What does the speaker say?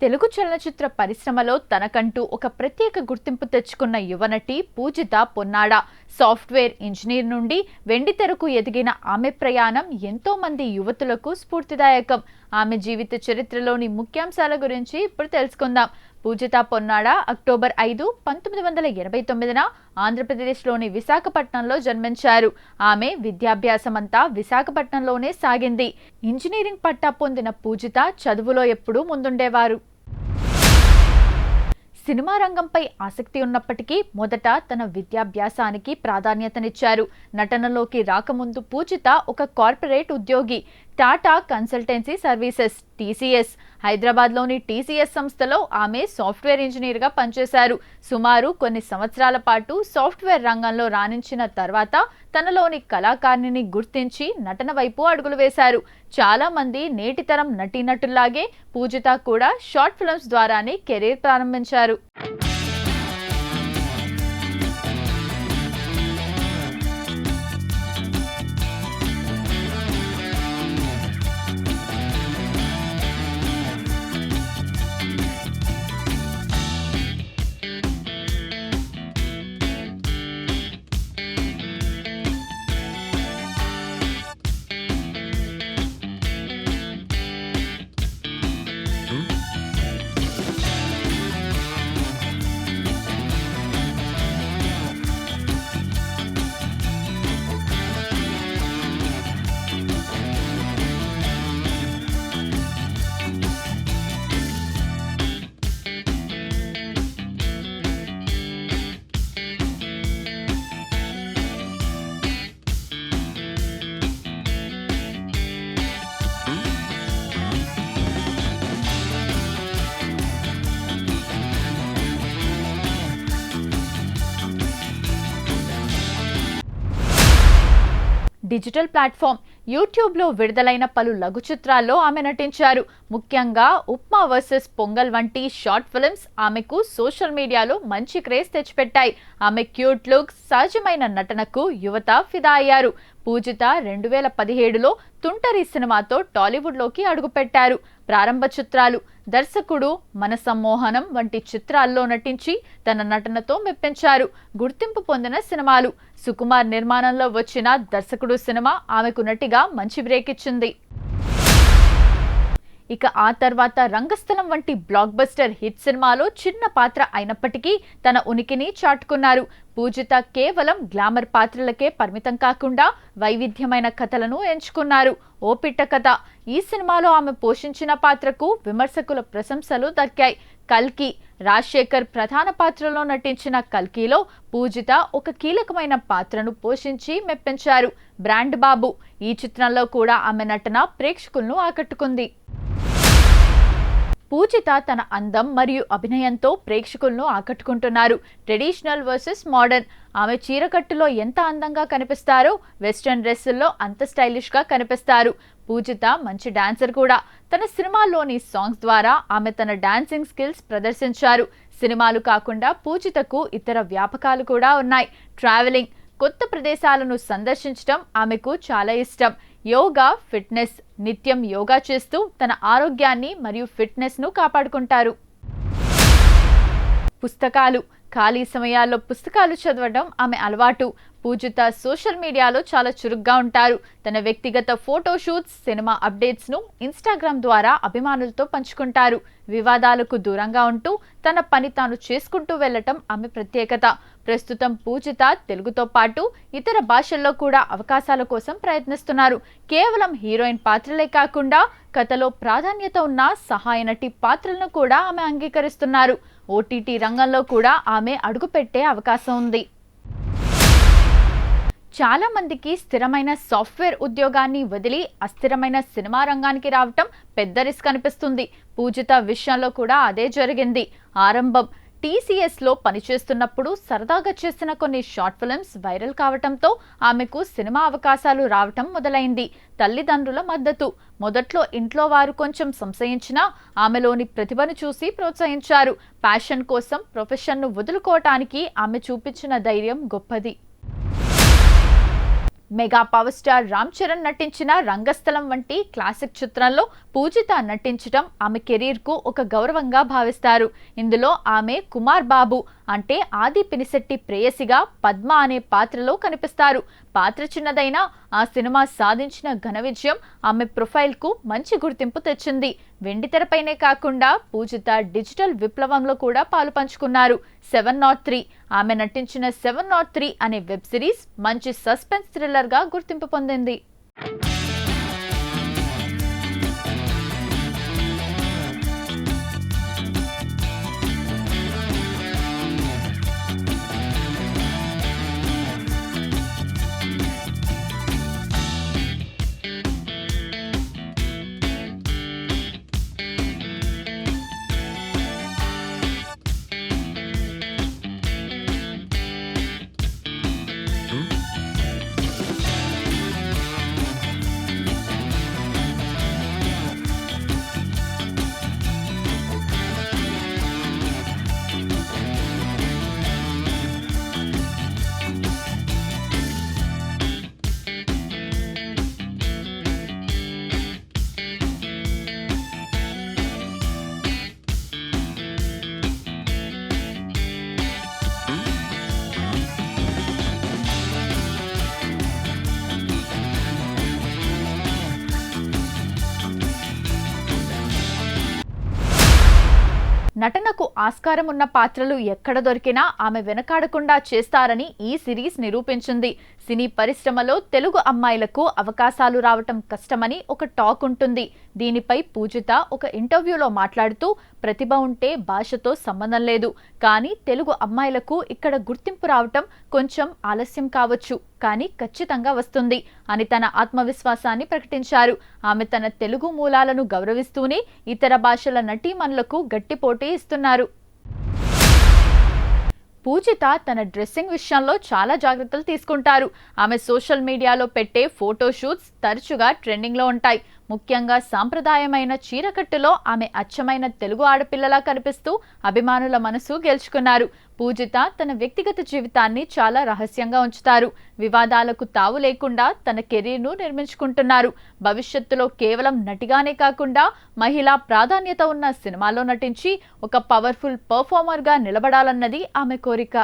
తెలుగు చలనచిత్ర పరిశ్రమలో తనకంటూ ఒక ప్రత్యేక గుర్తింపు తెచ్చుకున్న యువనటి పూజిత పొన్నాడ. సాఫ్ట్వేర్ ఇంజనీర్ నుండి వెండితెరకు ఎదిగిన ఆమె ప్రయాణం ఎంతో మంది యువతులకు స్ఫూర్తిదాయకం. ఆమె జీవిత చరిత్రలోని ముఖ్యాంశాల గురించి ఇప్పుడు తెలుసుకుందాం. పూజిత పొన్నాడ అక్టోబర్ 5, 1989న ఆంధ్రప్రదేశ్లోని విశాఖపట్నంలో జన్మించారు. ఆమె విద్యాభ్యాసమంతా విశాఖపట్నంలోనే సాగింది. ఇంజనీరింగ్ పట్టా పొందిన పూజిత చదువులో ఎప్పుడూ ముందుండేవారు. సినిమా రంగంపై ఆసక్తి ఉన్నప్పటికీ మొదట తన విద్యాభ్యాసానికి ప్రాధాన్యతనిచ్చారు. నటనలోకి రాకముందు పూజిత ఒక కార్పొరేట్ ఉద్యోగి. టాటా కన్సల్టెన్సీ సర్వీసెస్ (TCS) హైదరాబాద్లోని TCS సంస్థలో ఆమె సాఫ్ట్వేర్ ఇంజనీర్గా పనిచేశారు. సుమారు కొన్ని సంవత్సరాల పాటు సాఫ్ట్వేర్ రంగంలో రాణించిన తర్వాత తనలోని కళాకారిణిని గుర్తించి నటన వైపు అడుగులు వేశారు. చాలా మంది నేటి తరం నటీనటుల్లాగే పూజిత కూడా షార్ట్ ఫిల్మ్స్ ద్వారానే కెరీర్ ప్రారంభించారు. డిజిటల్ ప్లాట్ఫామ్ యూట్యూబ్లో విడుదలైన పలు లఘు చిత్రాల్లో ఆమె నటించారు. ముఖ్యంగా ఉప్మా వర్సెస్ పొంగల్ వంటి షార్ట్ ఫిల్మ్స్ ఆమెకు సోషల్ మీడియాలో మంచి క్రేజ్ తెచ్చిపెట్టాయి. ఆమె క్యూట్ లుక్, సహజమైన నటనకు యువత ఫిదా అయ్యారు. పూజిత 2017లో తుంటరి సినిమాతో టాలీవుడ్లోకి అడుగుపెట్టారు. ప్రారంభ చిత్రాలు దర్శకుడు, మన సమ్మోహనం వంటి చిత్రాల్లో నటించి తన నటనతో మెప్పించారు. గుర్తింపు పొందిన సినిమాలు సుకుమార్ నిర్మాణంలో వచ్చిన దర్శకుడు సినిమా ఆమెకు నటిగా మంచి బ్రేక్ ఇచ్చింది. ఇక ఆ తర్వాత రంగస్థలం వంటి బ్లాక్ బస్టర్ హిట్ సినిమాలో చిన్న పాత్ర అయినప్పటికీ తన ఉనికిని చాటుకున్నారు. పూజిత కేవలం గ్లామర్ పాత్రలకే పరిమితం కాకుండా వైవిధ్యమైన కథలను ఎంచుకున్నారు. ఓ పిట్ట కథ ఈ సినిమాలో ఆమె పోషించిన పాత్రకు విమర్శకుల ప్రశంసలు దక్కాయి. కల్కి రాజశేఖర్ ప్రధాన పాత్రలో నటించిన కల్కిలో పూజిత ఒక కీలకమైన పాత్రను పోషించి మెప్పించారు. బ్రాండ్ బాబు ఈ చిత్రంలో కూడా ఆమె నటన ప్రేక్షకులను ఆకట్టుకుంది. పూజిత తన అందం మరియు అభినయంతో ప్రేక్షకులను ఆకట్టుకుంటున్నారు. ట్రెడిషనల్ వర్సెస్ మోడర్న్ ఆమె చీరకట్టులో ఎంత అందంగా కనిపిస్తారో వెస్ట్రన్ డ్రెస్సుల్లో అంత స్టైలిష్గా కనిపిస్తారు. పూజిత మంచి డాన్సర్ కూడా. తన సినిమాల్లోని సాంగ్స్ ద్వారా ఆమె తన డాన్సింగ్ స్కిల్స్ ప్రదర్శించారు. సినిమాలు కాకుండా పూజితకు ఇతర వ్యాపకాలు కూడా ఉన్నాయి. ట్రావెలింగ్, కొత్త ప్రదేశాలను సందర్శించడం ఆమెకు చాలా ఇష్టం. యోగా, ఫిట్నెస్ నిత్యం యోగా చేస్తూ తన ఆరోగ్యాన్ని మరియు ఫిట్నెస్ను కాపాడుకుంటారు. పుస్తకాలు ఖాళీ సమయాల్లో పుస్తకాలు చదవడం ఆమె అలవాటు. పూజిత సోషల్ మీడియాలో చాలా చురుగ్గా ఉంటారు. తన వ్యక్తిగత ఫోటోషూట్స్, సినిమా అప్డేట్స్ను ఇన్స్టాగ్రామ్ ద్వారా అభిమానులతో పంచుకుంటారు. వివాదాలకు దూరంగా ఉంటూ తన పని తాను చేసుకుంటూ వెళ్లటం ఆమె ప్రత్యేకత. ప్రస్తుతం పూజిత తెలుగుతో పాటు ఇతర భాషల్లో కూడా అవకాశాల కోసం ప్రయత్నిస్తున్నారు. కేవలం హీరోయిన్ పాత్రలే కాకుండా కథలో ప్రాధాన్యత ఉన్న సహాయ నటి పాత్రలను కూడా ఆమె అంగీకరిస్తున్నారు. OTT రంగంలో కూడా ఆమె అడుగుపెట్టే అవకాశం ఉంది. చాలా మందికి స్థిరమైన సాఫ్ట్వేర్ ఉద్యోగాన్ని వదిలి అస్థిరమైన సినిమా రంగానికి రావటం పెద్ద రిస్క్ అనిపిస్తుంది. పూజిత విషయంలో కూడా అదే జరిగింది. ఆరంభం TCSలో పనిచేస్తున్నప్పుడు సరదాగా చేసిన కొన్ని షార్ట్ ఫిల్మ్స్ వైరల్ కావటంతో ఆమెకు సినిమా అవకాశాలు రావటం మొదలైంది. తల్లిదండ్రుల మద్దతు. మొదట్లో ఇంట్లో వారు కొంచెం సంశయించినా ఆమెలోని ప్రతిభను చూసి ప్రోత్సహించారు. ప్యాషన్ కోసం ప్రొఫెషన్ను వదులుకోవటానికి ఆమె చూపించిన ధైర్యం గొప్పది. Mega power star Ram Charan నటించిన రంగస్థలం వంటి క్లాసిక్ చిత్రంలో పూజిత నటించడం ఆమె కెరీర్ కు ఒక గౌరవంగా భావిస్తారు. ఇందులో ఆమె కుమార్ బాబు అంటే ఆది పినిశెట్టి ప్రేయసిగా పద్మ అనే పాత్రలో కనిపిస్తారు. పాత్ర చిన్నదైనా ఆ సినిమా సాధించిన ఘన విజయం ఆమె ప్రొఫైల్ కు మంచి గుర్తింపు తెచ్చింది. వెండితెరపైనే కాకుండా పూజిత డిజిటల్ విప్లవంలో కూడా పాలు పంచుకున్నారు. 703 ఆమె నటించిన 703 అనే వెబ్ సిరీస్ మంచి సస్పెన్స్ థ్రిల్లర్ గా గుర్తింపు పొందింది. నటనకు ఆస్కారం ఉన్న పాత్రలు ఎక్కడ దొరికినా ఆమె వెనకాడకుండా చేస్తారని ఈ సిరీస్ నిరూపించింది. సినీ పరిశ్రమలో తెలుగు అమ్మాయిలకు అవకాశాలు రావటం కష్టమని ఒక టాక్ ఉంటుంది. దీనిపై పూజిత ఒక ఇంటర్వ్యూలో మాట్లాడుతూ ప్రతిభ ఉంటే భాషతో సంబంధం లేదు, కానీ తెలుగు అమ్మాయిలకు ఇక్కడ గుర్తింపు రావటం కొంచెం ఆలస్యం కావచ్చు, కానీ ఖచ్చితంగా వస్తుంది అని తన ఆత్మవిశ్వాసాన్ని ప్రకటించారు. ఆమె తన తెలుగు మూలాలను గౌరవిస్తూనే ఇతర భాషల నటీమణులకు గట్టి పోటీ ఇస్తున్నారు. పూజిత తన డ్రెస్సింగ్ విషయంలో చాలా జాగ్రత్తలు తీసుకుంటారు. ఆమె సోషల్ మీడియాలో పెట్టే ఫోటోషూట్స్ తరచుగా ట్రెండింగ్లో ఉంటాయి. ముఖ్యంగా సాంప్రదాయమైన చీరకట్టులో ఆమె అచ్చమైన తెలుగు ఆడపిల్లలా కనిపిస్తూ అభిమానుల మనసు గెలుచుకున్నారు. పూజిత తన వ్యక్తిగత జీవితాన్ని చాలా రహస్యంగా ఉంచుతారు. వివాదాలకు తావు లేకుండా తన కెరీర్ను నిర్మించుకుంటున్నారు. భవిష్యత్తులో కేవలం నటిగానే కాకుండా మహిళా ప్రాధాన్యత ఉన్న సినిమాలో నటించి ఒక పవర్ఫుల్ పర్ఫార్మర్గా నిలబడాలన్నది ఆమె కోరిక.